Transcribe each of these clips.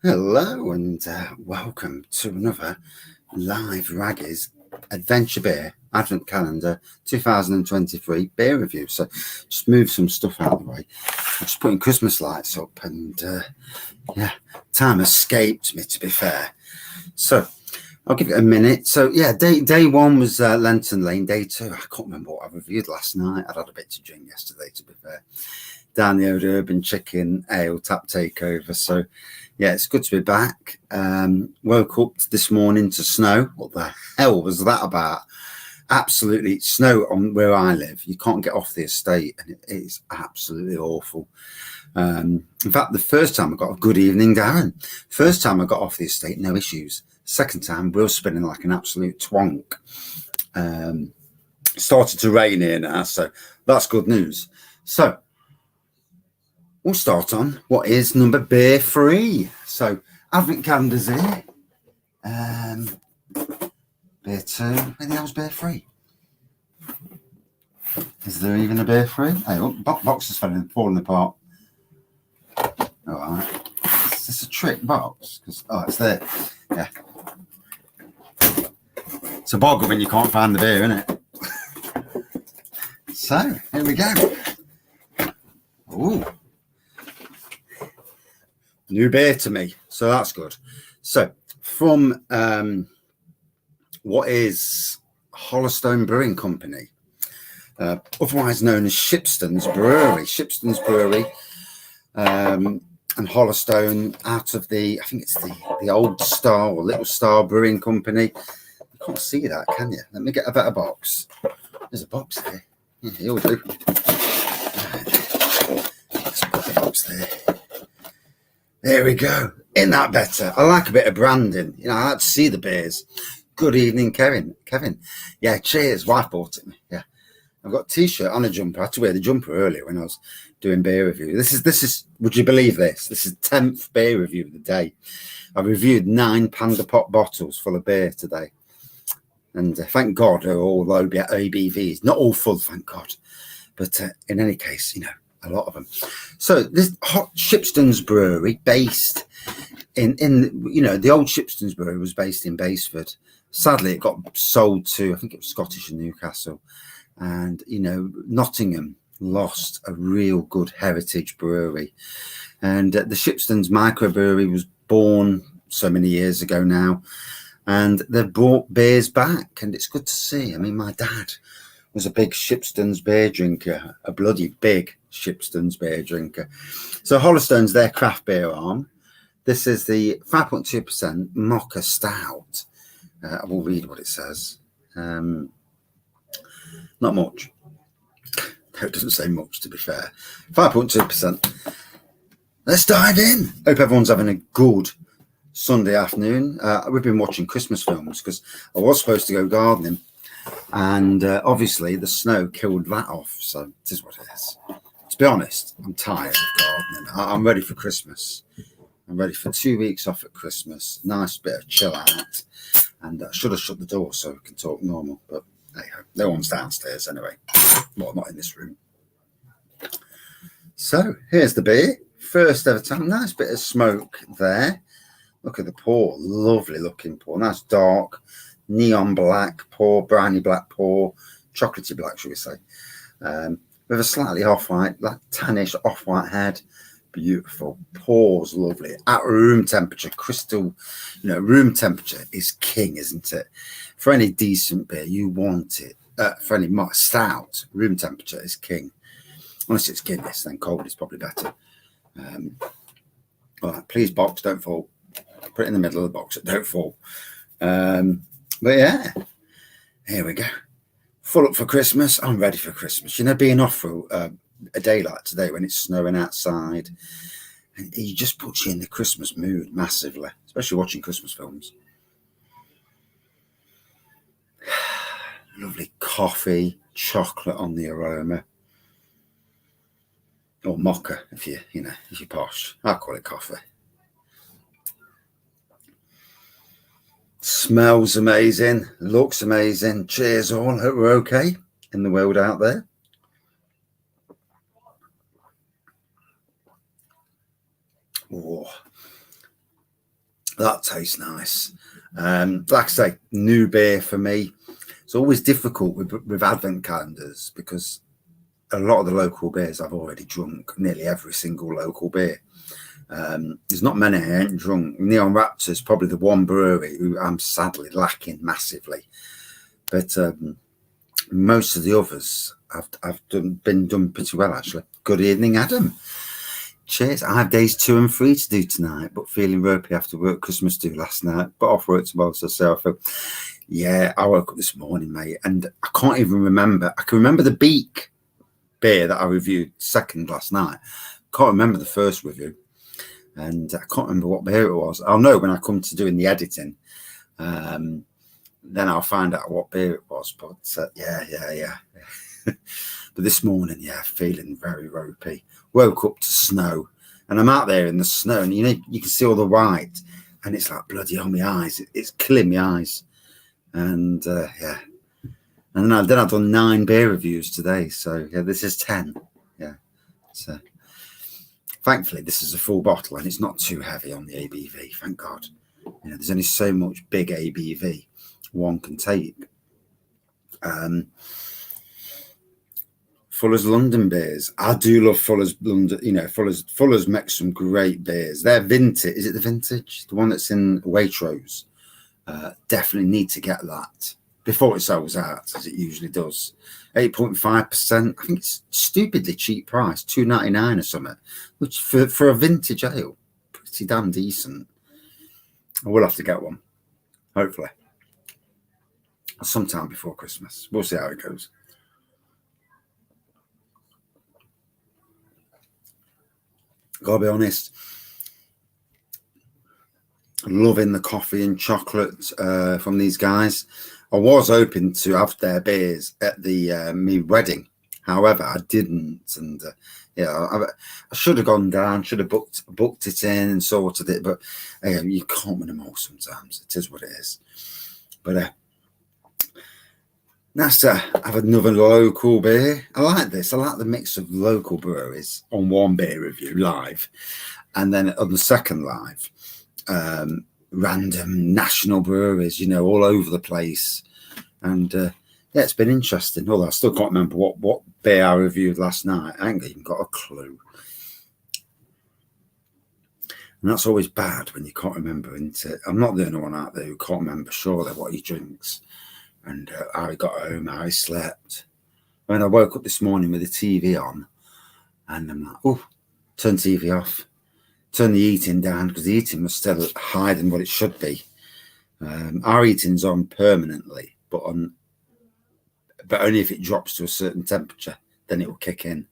Hello and welcome to another live Raggies Adventure Beer Advent Calendar 2023 beer review. So just move some stuff out of the way. I'm just putting Christmas lights up and yeah, time escaped me, to be fair. So I'll give it a minute. So yeah, day one was Lenten Lane. Day two, I can't remember what I reviewed last night. I'd had a bit to drink yesterday, to be fair. Down the old Urban Chicken Ale Tap Takeover. So yeah, it's good to be back. Woke up this morning to snow. What the hell was that about? Absolutely snow on where I live. You can't get off the estate, and it is absolutely awful. In fact, the first time I got a good evening, Darren. First time I got off the estate, no issues. Second time, wheels spinning like an absolute twonk. Started to rain here now, so that's good news. So we'll start on what is number beer free. So Advent calendar's here. Beer two. Where the hell's beer free? Is there even a beer free? Hey, oh, box is falling apart. All right. Is this a trick box? Oh, it's there. Yeah. It's a boggle when you can't find the beer, isn't it? So here we go. Ooh. New beer to me, so that's good. So from what is HollowStone Brewing Company, otherwise known as Shipstone's Brewery. Shipstone's Brewery and HollowStone out of the, I think it's the Old Star or Little Star Brewing Company. You can't see that, can you? Let me get a better box. There's a box there. Yeah, here we do. Let's put the box there. There we go. Isn't that better? I like a bit of branding. You know, I like to see the beers. Good evening, Kevin. Yeah, cheers. Wife bought it me. Yeah. I've got a t-shirt on a jumper. I had to wear the jumper earlier when I was doing beer review. This is, would you believe this? This is 10th beer review of the day. I reviewed 9 Panda Pop bottles full of beer today. And thank God they're all low ABVs. Not all full, thank God. But in any case, you know, a lot of them. So this Shipstone's Brewery, based in you know, the old Shipstone's Brewery was based in Basford. Sadly, it got sold to, I think it was Scottish and Newcastle, and you know, Nottingham lost a real good heritage brewery. And the Shipstone's microbrewery was born so many years ago now, and they've brought beers back, and it's good to see. I mean, my dad was a big Shipstone's beer drinker, a bloody big Shipstone's beer drinker. So HollowStone's their craft beer arm. This is the 5.2% Mocha Stout. I will read what it says. Not much. It doesn't say much, to be fair. 5.2%. Let's dive in. Hope everyone's having a good Sunday afternoon. We've been watching Christmas films because I was supposed to go gardening. And obviously the snow killed that off, so it is what it is. To be honest, I'm tired of gardening. I'm ready for Christmas. I'm ready for 2 weeks off at Christmas. Nice bit of chill out. And I should have shut the door so we can talk normal. But hey, no one's downstairs anyway. Well, not in this room. So here's the beer. First ever time. Nice bit of smoke there. Look at the pour. Lovely looking pour. Nice dark neon black pour, browny black pour, chocolatey black, should we say, with a slightly off-white, like tannish off-white head. Beautiful. Pours lovely. At room temperature, crystal, you know, room temperature is king, isn't it? For any decent beer, you want it. For any stout, room temperature is king. Unless it's Guinness, then cold is probably better. All right, please, box, don't fall. Put it in the middle of the box, don't fall. But yeah, here we go. Full up for Christmas. I'm ready for Christmas. You know, being off for a day like today when it's snowing outside, and it just puts you in the Christmas mood massively, especially watching Christmas films. Lovely coffee, chocolate on the aroma. Or mocha, if you're posh. I call it coffee. Smells amazing, looks amazing. Cheers all. Hope we're okay in the world out there. Oh, that tastes nice. Like I say, new beer for me. It's always difficult with advent calendars because a lot of the local beers I've already drunk, nearly every single local beer. There's not many I ain't drunk. Neon Raptor's probably the one brewery who I'm sadly lacking massively. But most of the others I've been done pretty well, actually. Good evening, Adam. Cheers. I have days 2 and 3 to do tonight, but feeling ropey after work. Christmas do last night, but off work tomorrow, so I feel. Yeah, I woke up this morning, mate, and I can't even remember. I can remember the Beak beer that I reviewed second last night. Can't remember the first review, and I can't remember what beer it was. I'll know when I come to doing the editing. Then I'll find out what beer it was. But yeah. But this morning, yeah, feeling very ropey. Woke up to snow, and I'm out there in the snow, and you know you can see all the white, and it's like bloody on my eyes. It's killing my eyes, and yeah. And then I've done 9 beer reviews today, so yeah, this is 10. Yeah, so thankfully this is a full bottle, and it's not too heavy on the ABV. Thank God. You know, there's only so much big ABV one can take. Fuller's London beers. I do love Fuller's London. You know, Fuller's makes some great beers. They're vintage. Is it the vintage? The one that's in Waitrose. Definitely need to get that before it sells out, as it usually does. 8.5%. I think it's stupidly cheap price, $2.99 or something, which for a vintage ale, pretty damn decent. I will have to get one, hopefully, sometime before Christmas. We'll see how it goes. Gotta be honest, loving the coffee and chocolate from these guys. I was hoping to have their beers at the me wedding, however, I didn't, and I should have gone down, should have booked it in and sorted it, but you can't win them all sometimes. It is what it is. But nice to have another local beer. I like this. I like the mix of local breweries on one beer review live, and then on the second live, random national breweries, you know, all over the place. And yeah, it's been interesting. Although I still can't remember what beer I reviewed last night. I ain't even got a clue. And that's always bad when you can't remember. I'm not the only one out there who can't remember surely what he drinks. And how he got home, how he slept. When I woke up this morning with the TV on, and I'm like, oh, turn the TV off, turn the heating down, because the heating was still higher than what it should be. Our heating's on permanently, but only if it drops to a certain temperature, then it will kick in.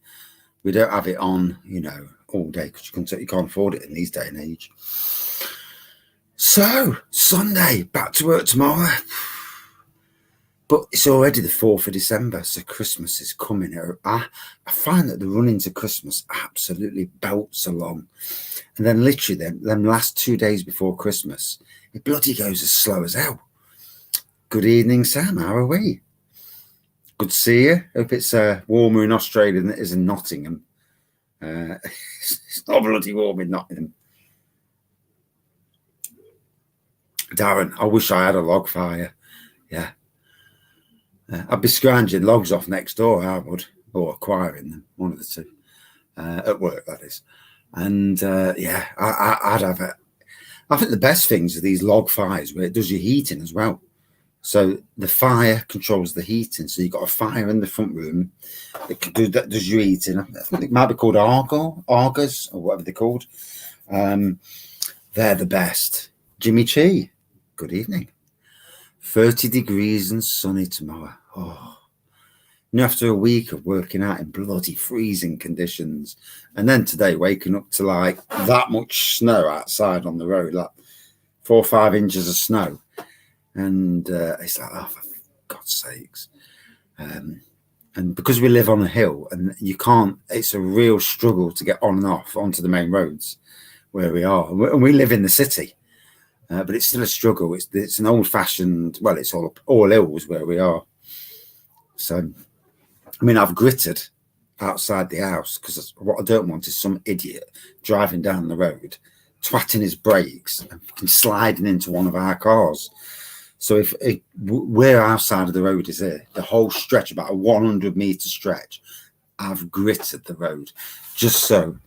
We don't have it on, you know, all day, because you can't afford it in these day and age. So, Sunday, back to work tomorrow. But it's already the 4th of December, so Christmas is coming. I find that the run into Christmas absolutely belts along. And then literally them last 2 days before Christmas, it bloody goes as slow as hell. Good evening, Sam. How are we? Good to see you. Hope it's warmer in Australia than it is in Nottingham. It's not bloody warm in Nottingham. Darren, I wish I had a log fire. Yeah. I'd be scrounging logs off next door, I would, or acquiring them, one of the two, at work, that is. And yeah, I'd have it. I think the best things are these log fires where it does your heating as well. So the fire controls the heating. So you've got a fire in the front room that does your heating. I think it might be called Argos, or whatever they're called. They're the best. Jimmy Chi, good evening. 30 degrees and sunny tomorrow. Oh, you know, after a week of working out in bloody freezing conditions, and then today waking up to like that much snow outside on the road, like 4 or 5 inches of snow, and it's like, oh, for God's sakes. And because we live on a hill, and you can't, it's a real struggle to get on and off onto the main roads where we are, and we live in the city. But it's still a struggle. It's an old-fashioned, well, it's all hills where we are. So, I mean, I've gritted outside the house, because what I don't want is some idiot driving down the road, twatting his brakes and sliding into one of our cars. So if where our side of the road is here, the whole stretch, about a 100-meter stretch, I've gritted the road just so,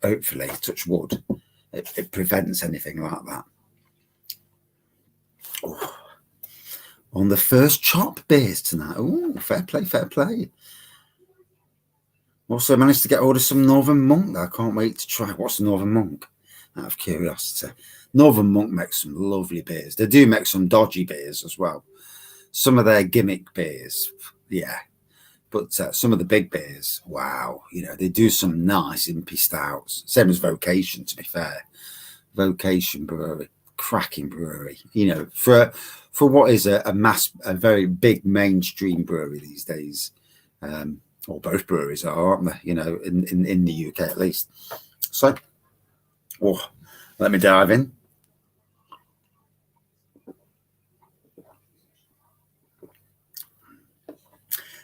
hopefully, touch wood, it prevents anything like that. Oh. On the first chop beers tonight. Oh, fair play, fair play. Also managed to get hold of some Northern Monk. I can't wait to try. What's Northern Monk? Out of curiosity. Northern Monk makes some lovely beers. They do make some dodgy beers as well. Some of their gimmick beers, yeah. But some of the big beers, wow. They do some nice impy stouts. Same as Vocation, to be fair. Vocation Brewery, cracking brewery. For what is a very big mainstream brewery these days. Or both breweries are, aren't they? In the UK at least. So, let me dive in.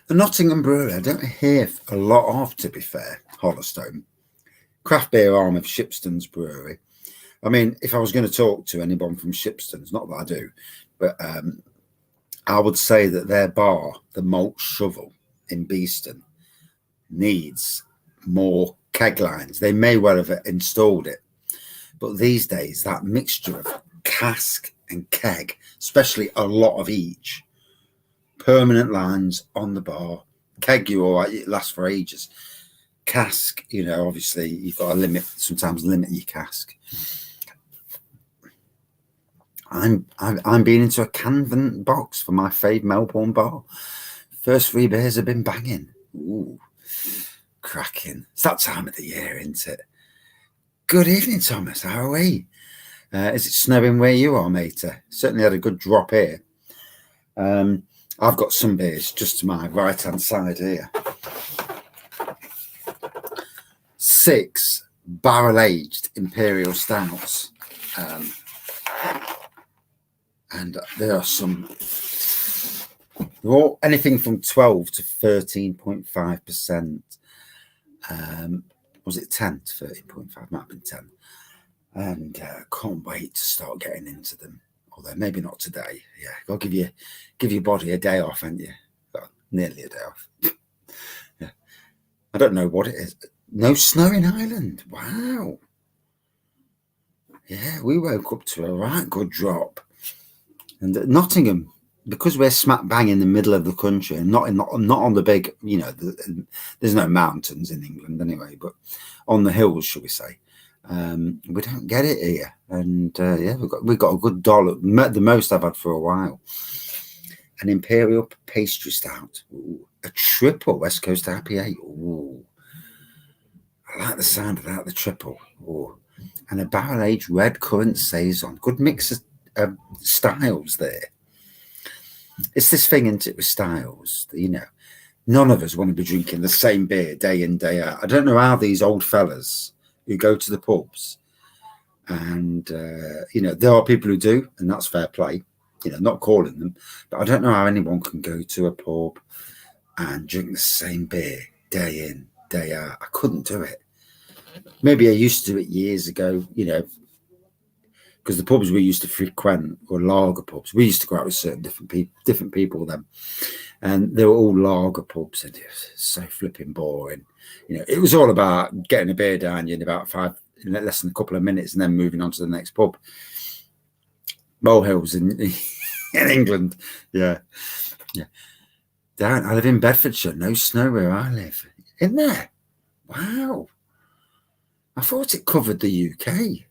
The Nottingham Brewery, I don't hear a lot of, to be fair, HollowStone. Craft beer arm of Shipstone's brewery. I mean, if I was going to talk to anyone from Shipstone's, not that I do, but I would say that their bar, the Malt Shovel in Beeston, needs more keg lines. They may well have installed it, but these days that mixture of cask and keg, especially a lot of each, permanent lines on the bar. Keg, you all right, it lasts for ages. Cask, obviously you've got to sometimes limit your cask. I'm being into a Canvan box for my fave Melbourne bar. First 3 beers have been banging. Ooh, cracking. It's that time of the year, isn't it? Good evening, Thomas. How are we? Is it snowing where you are, mate? Certainly had a good drop here. I've got some beers just to my right-hand side here. 6 barrel-aged Imperial Stouts. And there are some, anything from 12 to 13.5%. Was it 10 to 13.5? Might have been 10. And can't wait to start getting into them. Although maybe not today. Yeah, got to give your body a day off, haven't you? Well, nearly a day off. Yeah, I don't know what it is. No snow in Ireland. Wow. Yeah, we woke up to a right good drop. And Nottingham, because we're smack bang in the middle of the country, and not on the big, there's no mountains in England anyway, but on the hills, shall we say. We don't get it here, and we've got a good dollar, the most I've had for a while. An Imperial Pastry Stout, ooh, a triple West Coast IPA. Ooh, I like the sound of that. The triple, ooh. And a barrel aged red currant saison. Good mix of styles there. It's this thing, isn't it, with styles? None of us want to be drinking the same beer day in, day out. I don't know how these old fellas who go to the pubs, and there are people who do, and that's fair play, not calling them, but I don't know how anyone can go to a pub and drink the same beer day in, day out. I couldn't do it. Maybe I used to do it years ago, because the pubs we used to frequent were lager pubs. We used to go out with certain different people then, and they were all lager pubs, and it was so flipping boring. It was all about getting a beer down you in less than a couple of minutes, and then moving on to the next pub. Molehills in England, yeah. I live in Bedfordshire. No snow where I live. Isn't there? Wow. I thought it covered the UK.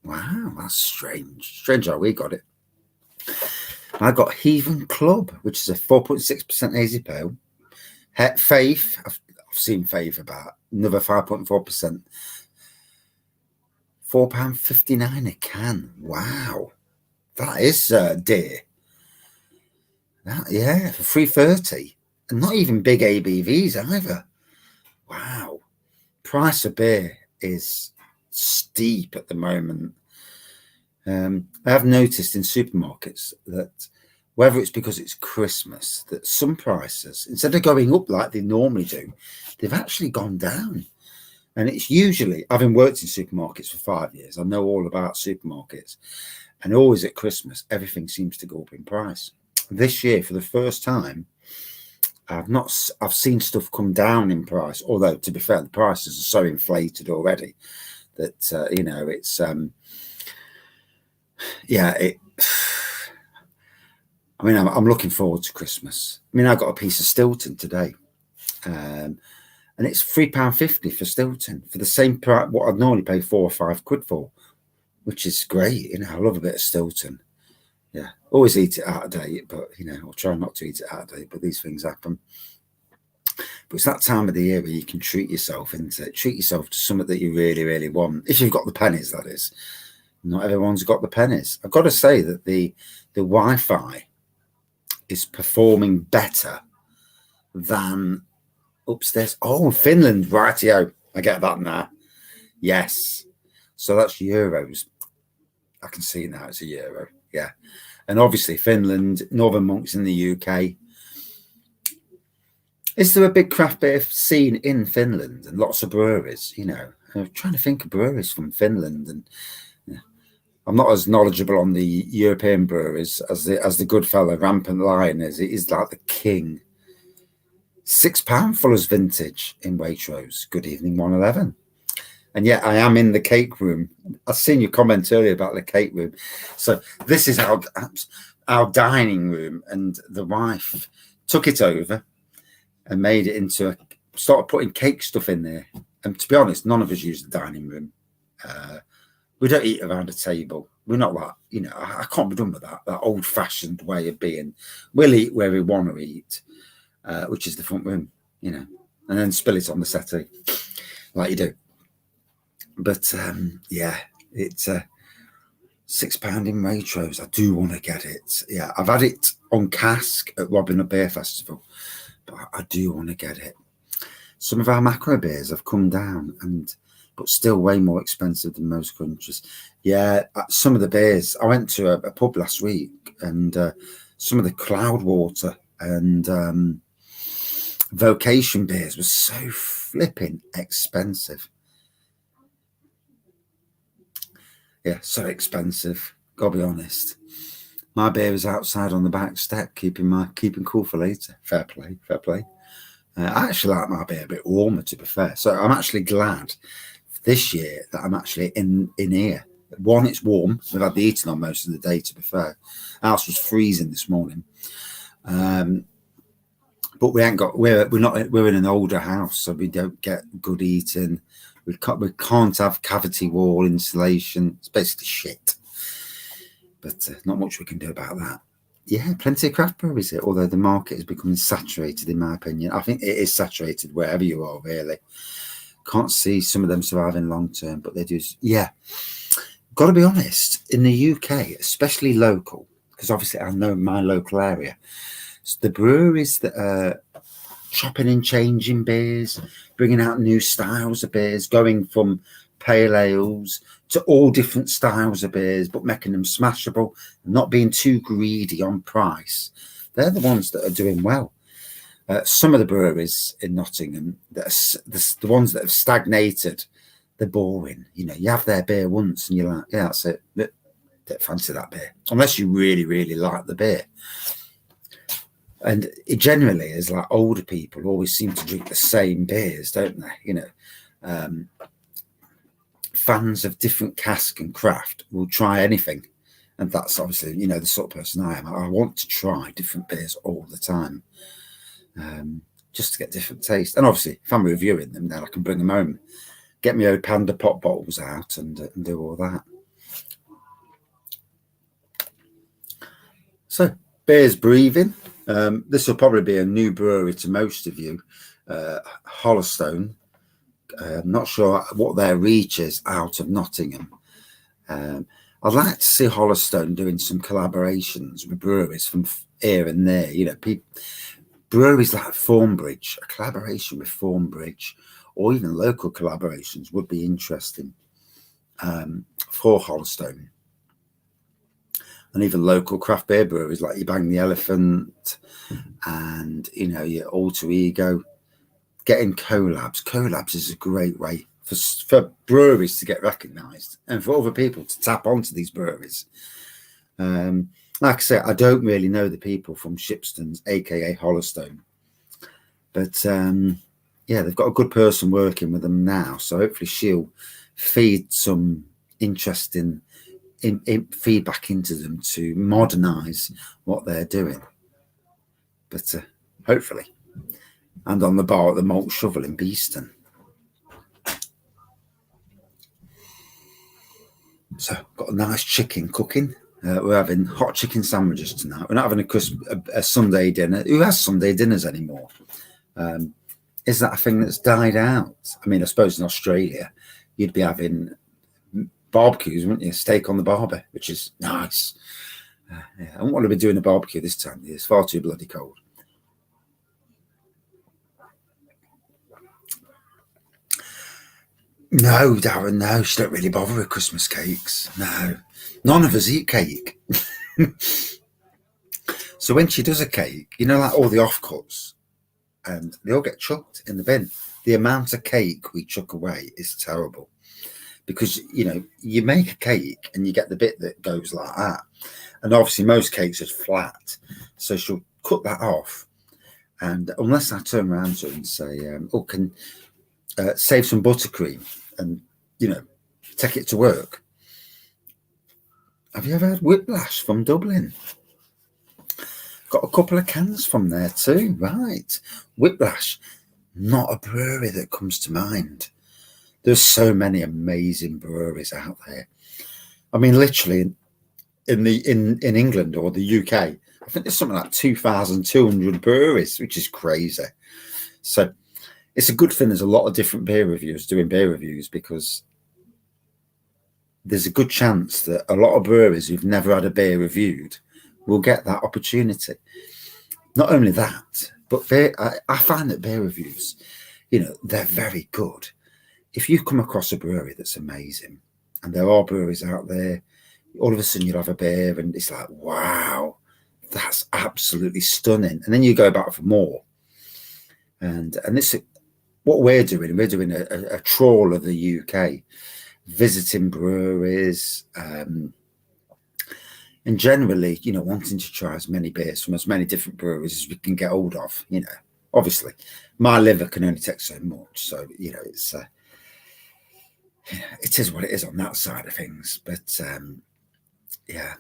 Wow, that's strange. Strange how we got it. I got Heathen Club, which is a 4.6% hazy pale. Faith, I've seen Faith about another 5.4%. £4.59 a can. Wow, that is dear. For $3.30, and not even big ABVs either. Wow, price of beer is steep at the moment. I have noticed in supermarkets that whether it's because it's Christmas, that some prices, instead of going up like they normally do, they've actually gone down. And it's usually, having worked in supermarkets for 5 years, I know all about supermarkets. And always at Christmas, everything seems to go up in price. This year, for the first time, I've seen stuff come down in price. Although, to be fair, the prices are so inflated already that it's I mean, I'm looking forward to Christmas. I mean, I got a piece of Stilton today, and it's £3.50 for Stilton for the same price what I'd normally pay £4 or £5 for, which is great. I love a bit of Stilton. Yeah, always eat it out of date, but I'll try not to eat it out of date. But these things happen. But it's that time of the year where you can treat yourself to something that you really, really want. If you've got the pennies, that is. Not everyone's got the pennies. I've got to say that the Wi-Fi is performing better than upstairs. Oh, Finland, rightio. I get that now. Yes. So that's euros. I can see now it's a euro. Yeah. And obviously Finland, Northern Monks in the UK. Is there a big craft beer scene in Finland and lots of breweries? I'm trying to think of breweries from Finland, and I'm not as knowledgeable on the European breweries as the good fella Rampant Lion is. It is like the king. £6 Fuller's Vintage in Waitrose. Good evening, 111. And yet I am in the cake room. I've seen your comment earlier about the cake room. So this is our dining room, and the wife took it over and made it into started putting cake stuff in there. And to be honest, none of us use the dining room. We don't eat around a table. We're not like, I can't be done with that old-fashioned way of being. We'll eat where we want to eat, which is the front room, and then spill it on the settee like you do. But it's £6 in Waitrose. I do want to get it. Yeah, I've had it on cask at Robin Hood Beer Festival, but I do want to get it. Some of our macro beers have come down, but still way more expensive than most countries. Yeah, some of the beers. I went to a pub last week, and some of the Cloudwater and Vocation beers were so flipping expensive. Yeah, so expensive. Gotta be honest. My beer is outside on the back step, keeping cool for later. Fair play, fair play. I actually like my beer a bit warmer, to be fair. So I'm actually glad this year that I'm actually in here. One, it's warm. We've had the heating on most of the day, to be fair. The house was freezing this morning. But we ain't got. We're in an older house, so we don't get good heating. We can't have cavity wall insulation. It's basically shit. But not much we can do about that. Yeah, plenty of craft breweries here, although the market is becoming saturated, in my opinion. I think it is saturated wherever you are, really. Can't see some of them surviving long term, but they do. Yeah. Got to be honest, in the UK, especially local, because obviously I know my local area, so the breweries that are chopping and changing beers, bringing out new styles of beers, going from pale ales to all different styles of beers, but making them smashable, not being too greedy on price. They're the ones that are doing well. Some of the breweries in Nottingham, the ones that have stagnated, they're boring. You have their beer once and you're like, yeah, that's it. Don't fancy that beer. Unless you really, really like the beer. And it generally is like older people always seem to drink the same beers, don't they? Fans of different cask and craft will try anything. And that's obviously, the sort of person I am. I want to try different beers all the time, just to get different taste. And obviously, if I'm reviewing them, then I can bring them home, get my old Panda pop bottles out and do all that. So, beers breathing. This will probably be a new brewery to most of you. HollowStone. I'm not sure what their reach is out of Nottingham. I'd like to see HollowStone doing some collaborations with breweries from here and there. Breweries like Thornbridge, a collaboration with Thornbridge, or even local collaborations would be interesting for HollowStone. and even local craft beer breweries like you Bang the Elephant and, you know, your Alter Ego, getting collabs. Collabs is a great way for breweries to get recognised and for other people to tap onto these breweries. Like I say, I don't really know the people from Shipstone's, aka HollowStone, but yeah, they've got a good person working with them now, so hopefully she'll feed some interesting in feedback into them to modernise what they're doing. But hopefully, and on the bar at the Malt Shovel in Beeston. So got a nice chicken cooking. We're having hot chicken sandwiches tonight. We're not having a Sunday dinner. Who has Sunday dinners anymore? Is that a thing that's died out? I mean, I suppose in Australia, you'd be having barbecues, wouldn't you? Steak on the barbie, which is nice. Yeah, I don't want to be doing a barbecue this time. It's far too bloody cold. No, Darren, no, she don't really bother with Christmas cakes. No, none of us eat cake. So when she does a cake, you know, like all the offcuts, and they all get chucked in the bin. The amount of cake we chuck away is terrible because, you know, you make a cake and you get the bit that goes like that. And obviously most cakes are flat. So she'll cut that off. And unless I turn around to her and say, oh, can save some buttercream and, you know, take it to work. Have you ever had Whiplash from Dublin? Got a couple of cans from there too, right? Whiplash, not a brewery that comes to mind. There's so many amazing breweries out there. I mean, literally in England or the UK, I think there's something like 2,200 breweries, which is crazy. So it's a good thing there's a lot of different beer reviewers doing beer reviews, because there's a good chance that a lot of breweries who've never had a beer reviewed will get that opportunity. Not only that, but I find that beer reviews, you know, they're very good. If you come across a brewery that's amazing, and there are breweries out there, all of a sudden you'll have a beer and it's like, wow, that's absolutely stunning. And then you go back for more. And this, what we're doing a trawl of the UK, visiting breweries, and generally, you know, wanting to try as many beers from as many different breweries as we can get hold of. You know, obviously, my liver can only take so much, so you know, it's it is what it is on that side of things. But yeah,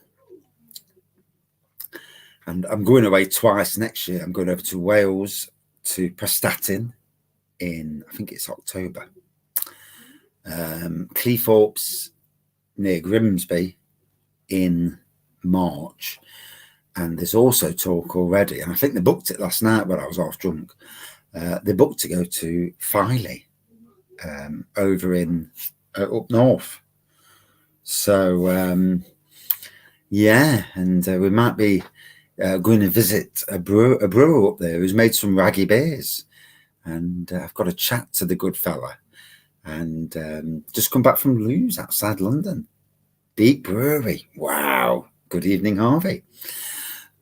and I'm going away twice next year. I'm going over to Wales to Prestatyn in, I think it's October. Cleethorpes near Grimsby in March, and there's also talk already, and I think they booked it last night when I was half drunk. They booked to go to Filey over in up north. So yeah, and we might be going to visit a brewer up there who's made some raggy beers, and I've got a chat to the good fella, and just come back from Lewes outside London. Beak Brewery, wow. Good evening, Harvey.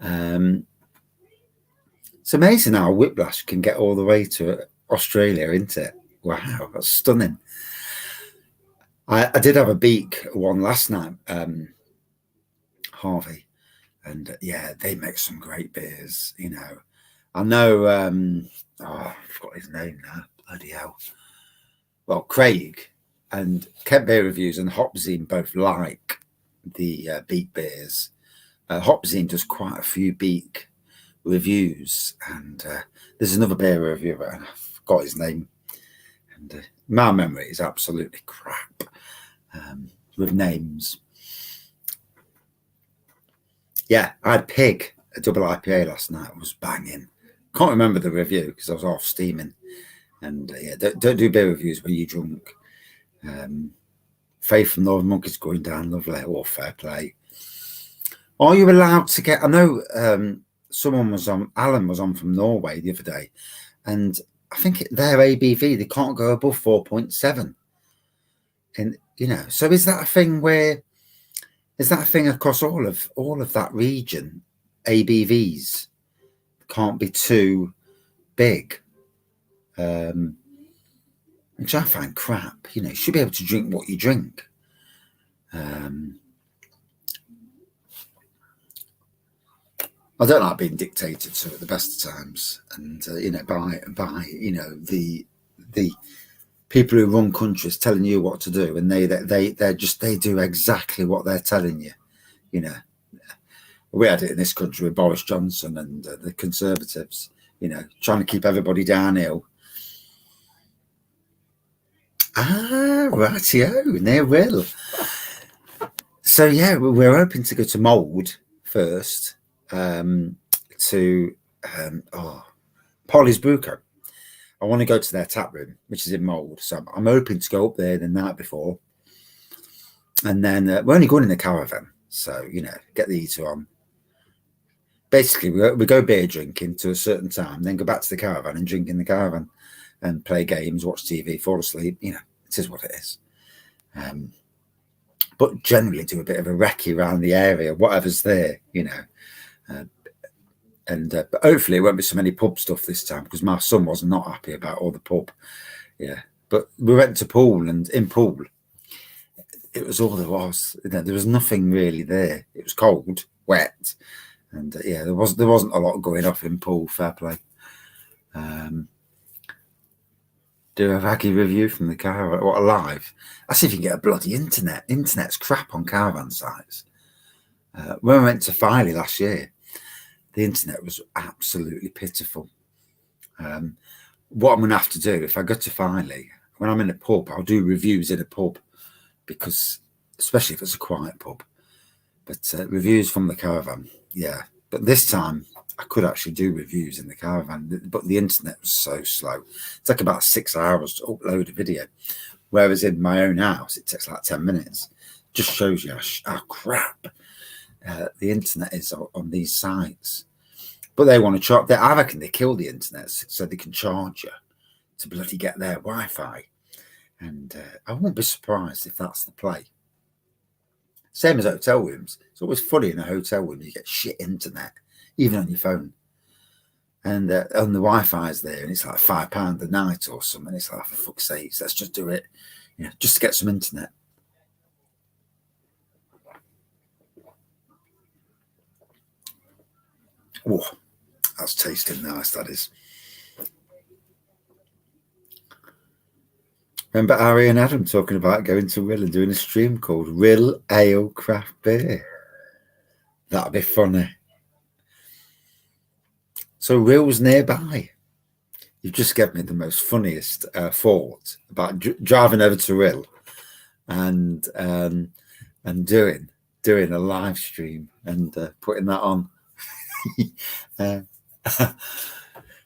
It's amazing how Whiplash can get all the way to Australia, isn't it? Wow, that's stunning. I did have a Beak one last night, Harvey, and yeah, they make some great beers. You know, I know. I forgot his name now. Bloody hell. Well, Craig and Kent Beer Reviews and Hopzine both like the Beak beers. Hopzine does quite a few Beak reviews, and there's another beer reviewer, and I forgot his name, and my memory is absolutely crap with names. Yeah, I had Pig, a double IPA last night. It was banging. Can't remember the review because I was off steaming. And yeah, don't do beer reviews when you're drunk. Faith from Northern Monk is going down lovely. Or fair play. Are you allowed to get? I know someone was on. Alan was on from Norway the other day, and I think their ABV they can't go above 4.7. And you know, so is that a thing where Is that a thing across all of that region? ABVs can't be too big, which I find crap. You know, you should be able to drink what you drink. I don't like being dictated to at the best of times, and you know, by you know the people who run countries telling you what to do, and they do exactly what they're telling you. You know, we had it in this country with Boris Johnson and the Conservatives. You know, trying to keep everybody downhill. Ah, rightio, near will. So yeah, we're hoping to go to Mould first. To Polly's Brew Co. I want to go to their tap room, which is in Mould. So I'm hoping to go up there the night before, and then we're only going in the caravan, so you know, get the heater on. Basically, we go beer drinking to a certain time, then go back to the caravan and drink in the caravan, and play games, watch TV, fall asleep. You know, it is what it is. But generally do a bit of a recce around the area, whatever's there, you know. But hopefully it won't be so many pub stuff this time, because my son was not happy about all the pub. Yeah, but we went to Pool, and in Pool, it was all there was. You know, there was nothing really there. It was cold, wet, and yeah, there wasn't a lot going off in Pool. Fair play. Do a vaggy review from the caravan. What, alive? I see if you can get a bloody internet. Internet's crap on caravan sites. When we went to Filey last year, the internet was absolutely pitiful. What I'm going to have to do, if I go to Filey, when I'm in a pub, I'll do reviews in a pub, because especially if it's a quiet pub. But reviews from the caravan, yeah. But this time I could actually do reviews in the caravan, but the internet was so slow. It took about 6 hours to upload a video, whereas in my own house it takes like 10 minutes. Just shows you how crap the internet is on these sites. But they want to charge. I reckon they kill the internet so they can charge you to bloody get their Wi-Fi. And I won't be surprised if that's the play. Same as hotel rooms. It's always funny in a hotel room, you get shit internet, even on your phone. And the Wi-Fi is there, and it's like £5 a night or something. It's like, for fuck's sake, let's just do it, you know, just to get some internet. Oh, that's tasting nice, that is. Remember Ari and Adam talking about going to Rill and doing a stream called Rill Ale Craft Beer? That'd be funny. So Rill's nearby. You've just given me the most funniest thought about driving over to Rill and doing a live stream and putting that on.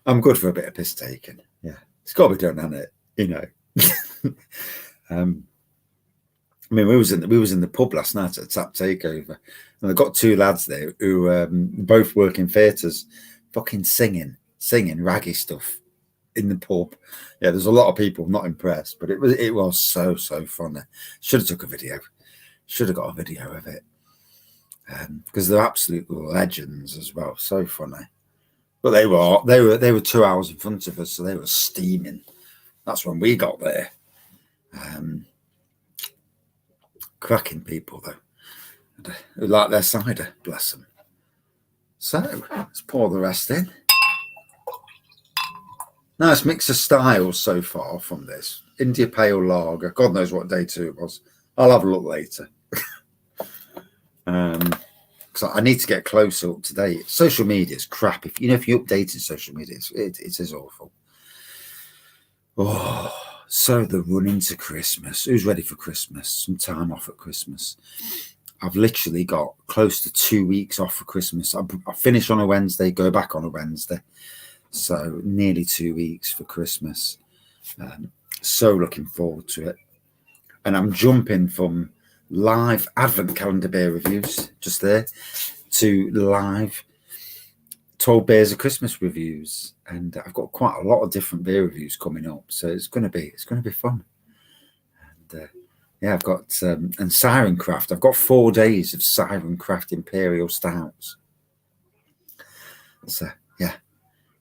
I'm good for a bit of piss taking. Yeah, it's got to be done, hasn't it? You know. I mean, we was in the pub last night at a Tap Takeover, and I got two lads there who both work in theatres, fucking singing raggy stuff in the pub. Yeah, there's a lot of people not impressed, but it was so funny. Should have took a video. Should have got a video of it, because they're absolute legends as well. So funny. But they were 2 hours in front of us, so they were steaming. That's when we got there. Cracking people though, who like their cider, bless them. So let's pour the rest in. Nice mix of styles so far from this. India Pale Lager. God knows what day 2 it was. I'll have a look later. Because I need to get closer up to date. Social media is crap. If you updated social media, it is awful. Oh, so the run into Christmas. Who's ready for Christmas? Some time off at Christmas. I've literally got close to 2 weeks off for Christmas. I finish on a Wednesday, go back on a Wednesday. So nearly 2 weeks for Christmas. So looking forward to it. And I'm jumping from live Advent calendar beer reviews, just there, to live 12 Beers of Christmas reviews, and I've got quite a lot of different beer reviews coming up, so it's going to be fun. And Yeah, I've got and Siren Craft. I've got 4 days of Siren Craft Imperial Stouts. So yeah,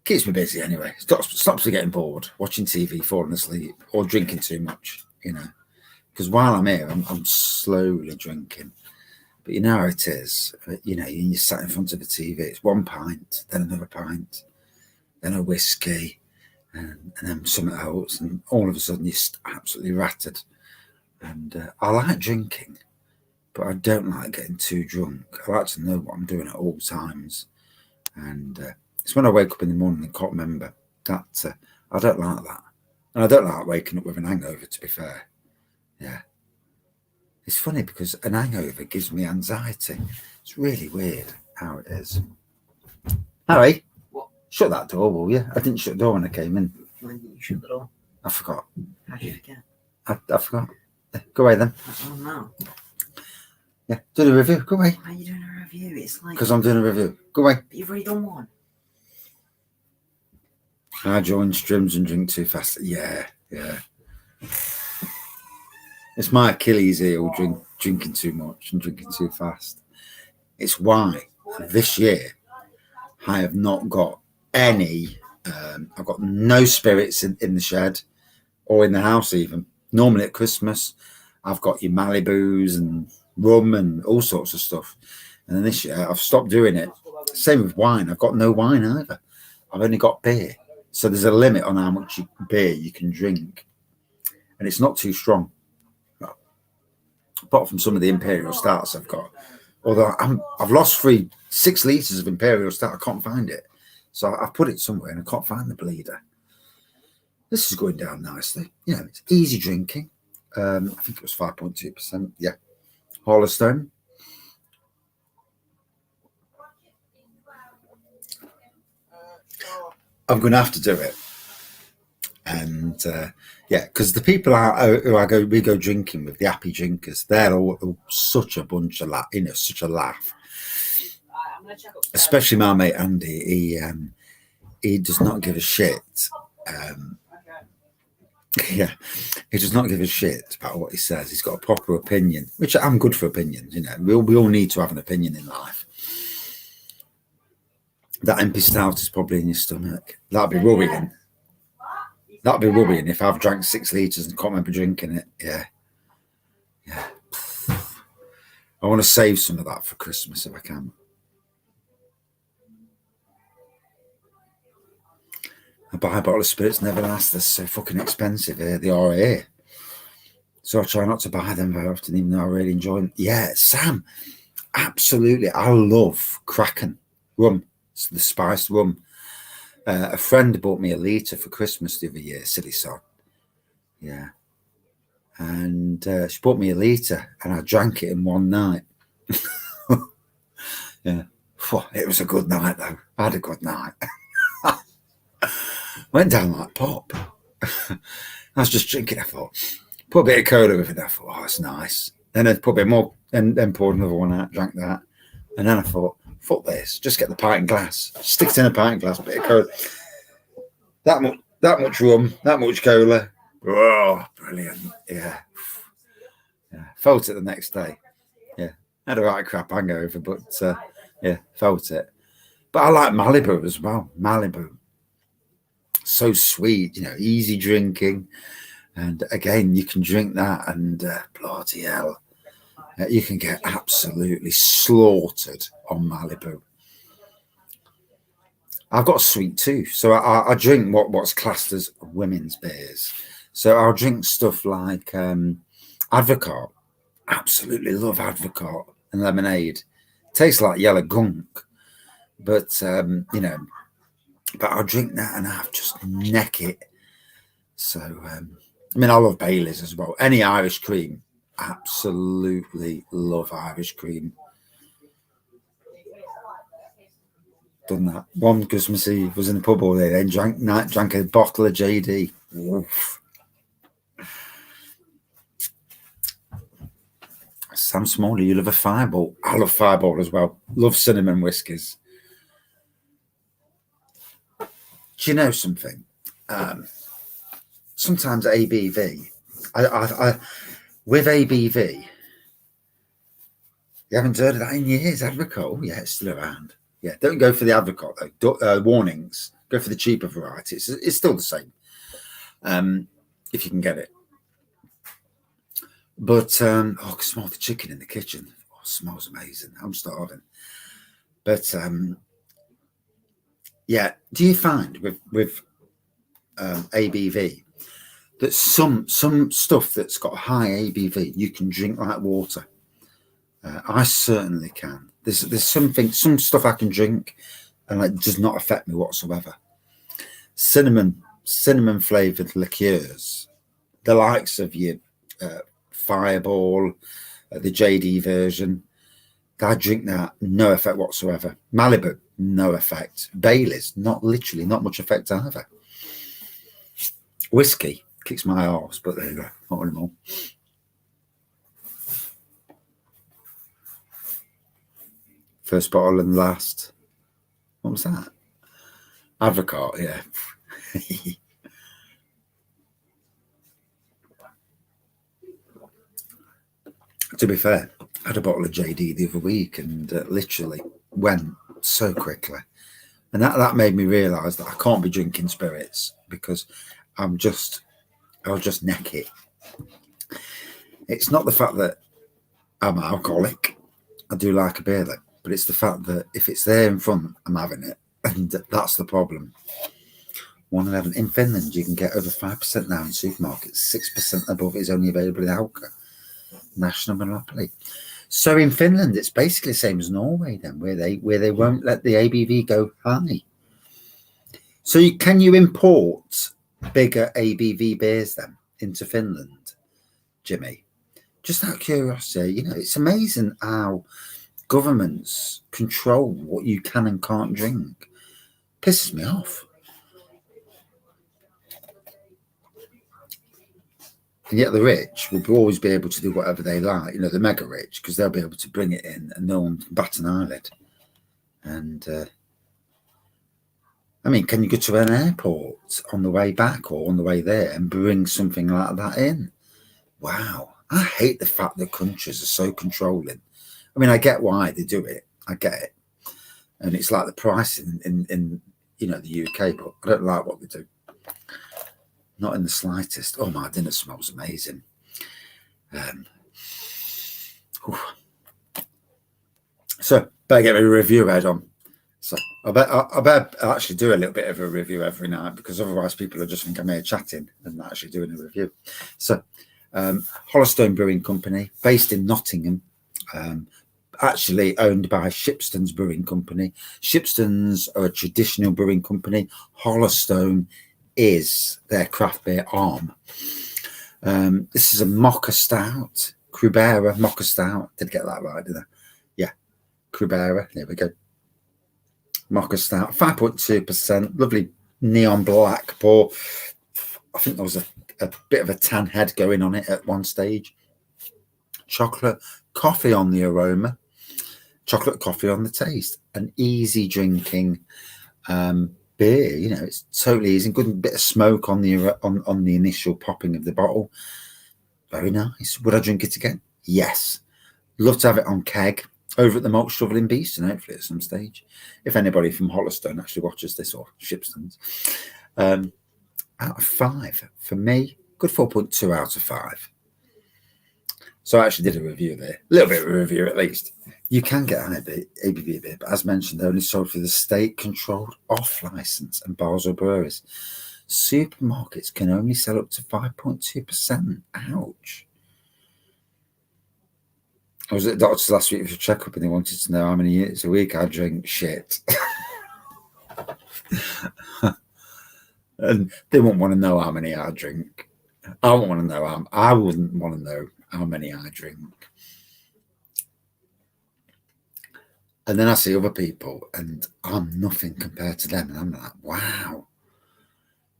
keeps me busy anyway. Stops me getting bored, watching TV, falling asleep, or drinking too much. You know, because while I'm here, I'm slowly drinking. But you know how it is. You know, you're sat in front of the TV. It's 1 pint, then another pint, then a whiskey, and then something else, and all of a sudden you're absolutely rattled. And I like drinking, but I don't like getting too drunk. I like to know what I'm doing at all times. And it's when I wake up in the morning and can't remember. That I don't like that. And I don't like waking up with an hangover, to be fair. Yeah. It's funny because an hangover gives me anxiety. It's really weird how it is. Harry, what? Shut that door, will you? I didn't shut the door when I came in. When did you shut the door? I forgot. How did you forget? I forgot. Go away then. Oh no. Yeah, do the review. Go away. Why are you doing a review? It's like... Because I'm doing a review. Go away. But you've already done one. I join streams and drink too fast. Yeah. It's my Achilles heel, drinking too much and drinking too fast. It's why this year I have not got any, I've got no spirits in the shed or in the house even. Normally at Christmas, I've got your Malibus and rum and all sorts of stuff. And then this year, I've stopped doing it. Same with wine. I've got no wine either. I've only got beer. So there's a limit on how much beer you can drink. And it's not too strong. Apart from some of the Imperial Stouts I've got. Although I've lost 6 litres of Imperial Stout. I can't find it. So I've put it somewhere and I can't find the bleeder. This is going down nicely. You know, it's easy drinking. I think it was 5.2%. Yeah. HollowStone. I'm going to have to do it. And yeah, because the people we go drinking with, the happy drinkers, they're all such a bunch of such a laugh. Especially my mate Andy. He does not give a shit. Yeah, he does not give a shit about what he says. He's got a proper opinion, which I'm good for opinions. You know, we all need to have an opinion in life. That empty stout is probably in your stomach. That'd be worrying. That'd be worrying if I've drank 6 litres and can't remember drinking it. Yeah. I want to save some of that for Christmas if I can. I buy a bottle of spirits, never last. They're so fucking expensive here. They are here. So I try not to buy them very often, even though I really enjoy them. Yeah, Sam, absolutely. I love Kraken rum. It's the spiced rum. A friend bought me a litre for Christmas the other year, silly sod. Yeah. And she bought me a litre and I drank it in one night. Yeah. It was a good night, though. I had a good night. Went down like pop. I was just drinking. I thought, put a bit of cola with it. I thought, oh, it's nice. Then I put a bit more and then poured another one out, drank that. And then I thought, fuck this, just get the pint glass. Stick it in a pint glass, a bit of cola. That much rum, that much cola. Oh, brilliant. Yeah. Felt it the next day. Yeah. Had a right crap hangover, but yeah, felt it. But I like Malibu as well. Malibu. So sweet, you know, easy drinking. And again, you can drink that and bloody hell, you can get absolutely slaughtered on Malibu. I've got a sweet tooth, so I drink what's classed as women's beers. So I'll drink stuff like Advocaat. Absolutely love Advocaat and lemonade. Tastes like yellow gunk, but you know, but I'll drink that and I'll just neck it. So I mean, I love Baileys as well. Any Irish cream, absolutely love Irish cream. Done that. One Christmas Eve, was in the pub all day, then drank a bottle of JD. Oof. Sam Smalley, you love a Fireball. I love Fireball as well. Love cinnamon whiskies. Do you know something? Sometimes ABV, with ABV. You haven't heard of that in years, Advocate? Yeah, it's still around. Yeah, don't go for the Advocate though. Warnings. Go for the cheaper variety. It's still the same, if you can get it. But I can smell the chicken in the kitchen. Oh, it smells amazing. I'm starving. But yeah, do you find with ABV that some stuff that's got high ABV you can drink like water? I certainly can. There's some stuff I can drink and it does not affect me whatsoever. Cinnamon flavored liqueurs, the likes of your Fireball, the JD version, I drink that, no effect whatsoever. Malibu, no effect. Bailey's, not much effect either. Whiskey kicks my arse, but there you go, not anymore. First bottle and last. What was that? Advocate, yeah. To be fair, I had a bottle of JD the other week and literally went so quickly. And that made me realise that I can't be drinking spirits because I'll just neck it. It's not the fact that I'm an alcoholic. I do like a beer, though, but it's the fact that if it's there in front, I'm having it. And that's the problem. 111. In Finland, you can get over 5% now in supermarkets. 6% above is only available in Alka. National monopoly. So in Finland, it's basically the same as Norway then, where they won't let the ABV go high. So can you import bigger ABV beers then into Finland, Jimmy? Just out of curiosity, it's amazing how governments control what you can and can't drink. Pisses me off. And yet the rich will always be able to do whatever they like, the mega rich, because they'll be able to bring it in and no one can bat an eyelid. And I mean, can you go to an airport on the way back or on the way there and bring something like that in? Wow. I hate the fact that countries are so controlling. I mean, I get why they do it. I get it. And it's like the price in the UK, but I don't like what they do. Not in the slightest. Oh, my dinner smells amazing. So, better get a review head on. So, I better actually do a little bit of a review every night because otherwise people will just think I'm here chatting and not actually doing a review. So, HollowStone Brewing Company, based in Nottingham, actually owned by Shipstone's Brewing Company. Shipstone's are a traditional brewing company. HollowStone is their craft beer arm. This is a Mocha Stout, Krubera Mocha Stout. Did get that right, did I? Yeah, Krubera. There we go. Mocha Stout, 5.2%. Lovely neon black pour. I think there was a bit of a tan head going on it at one stage. Chocolate coffee on the aroma. Chocolate coffee on the taste. An easy drinking beer, it's totally easy. Good bit of smoke on the initial popping of the bottle. Very nice. Would I drink it again? Yes. Love to have it on keg over at the Malt Shovel in Beeston, hopefully at some stage. If anybody from HollowStone actually watches this or Shipstones. Out of 5 for me, good 4.2 out of 5. So I actually did a review there, a little bit of a review at least. You can get an ABV beer, but as mentioned, they're only sold through the state-controlled off-license and bars or breweries. Supermarkets can only sell up to 5.2%. Ouch. I was at the doctor's last week for a checkup and they wanted to know how many units a week I drink. Shit. And they wouldn't want to know how many I drink. I wouldn't want to know I wouldn't want to know how many I drink. And then I see other people and I'm nothing compared to them. And I'm like, wow.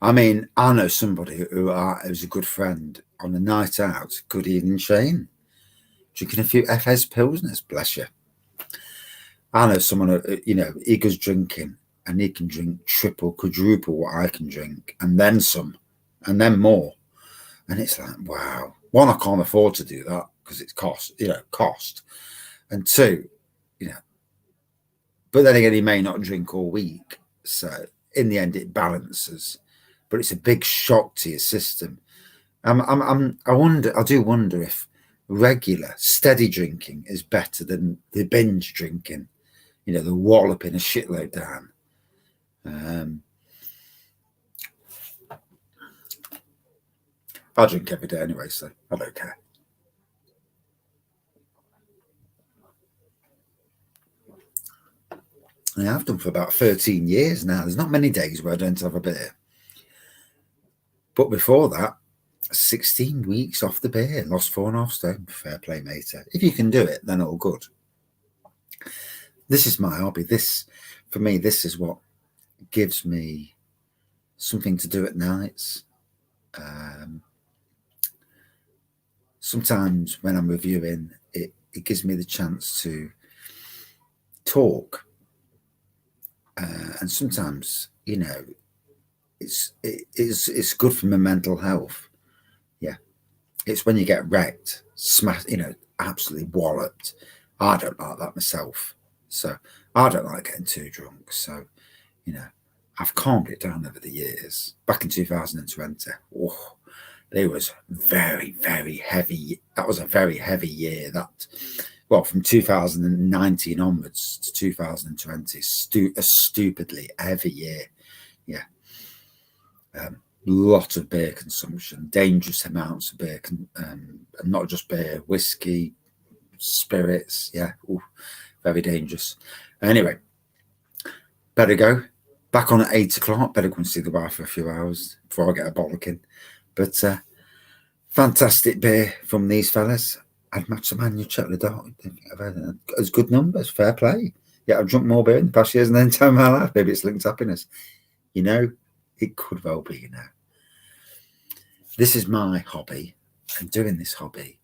I mean, I know somebody who's a good friend on a night out. Good evening, Shane. Drinking a few FS Pilsners, bless you. I know someone, he goes drinking and he can drink triple, quadruple what I can drink and then some and then more. And it's like, wow. one, I can't afford to do that because it's cost. And two, but then again, he may not drink all week. So in the end, it balances. But it's a big shock to your system. I do wonder if regular, steady drinking is better than the binge drinking. The walloping a shitload down. I drink every day anyway, so I don't care. I've done for about 13 years now. There's not many days where I don't have a beer. But before that, 16 weeks off the beer, lost 4.5 stone. Fair play, mate. If you can do it, then all good. This is my hobby. For me, this is what gives me something to do at nights. Sometimes when I'm reviewing, it gives me the chance to talk. And sometimes, it's good for my mental health. Yeah. It's when you get wrecked, smashed, absolutely walloped. I don't like that myself. So I don't like getting too drunk. So, I've calmed it down over the years. Back in 2020, it was very, very heavy. That was a very heavy year. From 2019 onwards to 2020, a stupidly heavy year. Yeah. Lot of beer consumption, dangerous amounts of beer, not just beer, whiskey, spirits. Yeah. Very dangerous. Anyway, better go. Back on at 8 o'clock. Better go and see the wife for a few hours before I get a bollocking. But fantastic beer from these fellas. I'd match the man you check the dog. It's good numbers, fair play. Yeah, I've drunk more beer in the past years than any time in my life. Maybe it's linked happiness. It could well be, This is my hobby, and doing this hobby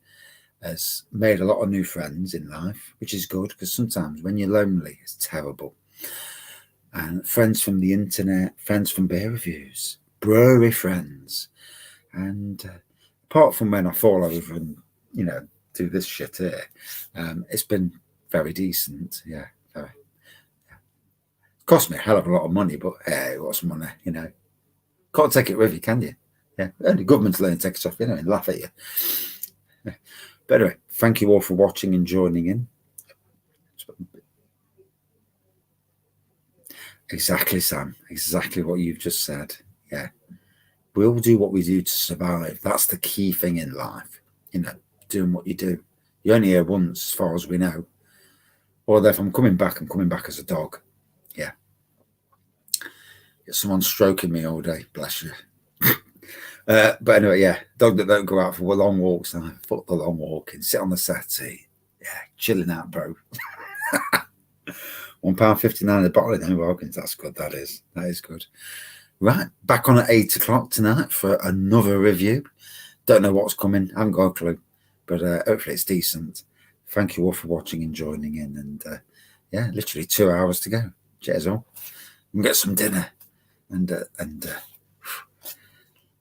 has made a lot of new friends in life, which is good, because sometimes when you're lonely, it's terrible. And friends from the internet, friends from beer reviews, brewery friends. And apart from when I fall over and, do this shit here, it's been very decent. Yeah, very. Yeah. Cost me a hell of a lot of money, but hey, what's money, Can't take it with you, can you? Yeah, only government's learning to take it off, and laugh at you. Yeah. But anyway, thank you all for watching and joining in. Exactly, Sam. Exactly what you've just said. Yeah. We all do what we do to survive. That's the key thing in life, doing what you do. You're only here once, as far as we know. Although if I'm coming back as a dog. Yeah. Get someone stroking me all day. Bless you. But anyway, yeah. Dog that don't go out for long walks. And I fuck the long walk and sit on the settee. Yeah. Chilling out, bro. £1.59 a bottle in Hawkins. That's good. That is good. Right, back on at 8 o'clock tonight for another review. Don't know what's coming. I haven't got a clue, but hopefully it's decent. Thank you all for watching and joining in. And yeah, literally 2 hours to go. Cheers all. And get some dinner and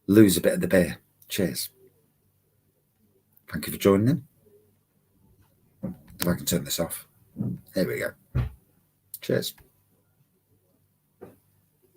lose a bit of the beer. Cheers. Thank you for joining in. If I can turn this off. There we go. Cheers.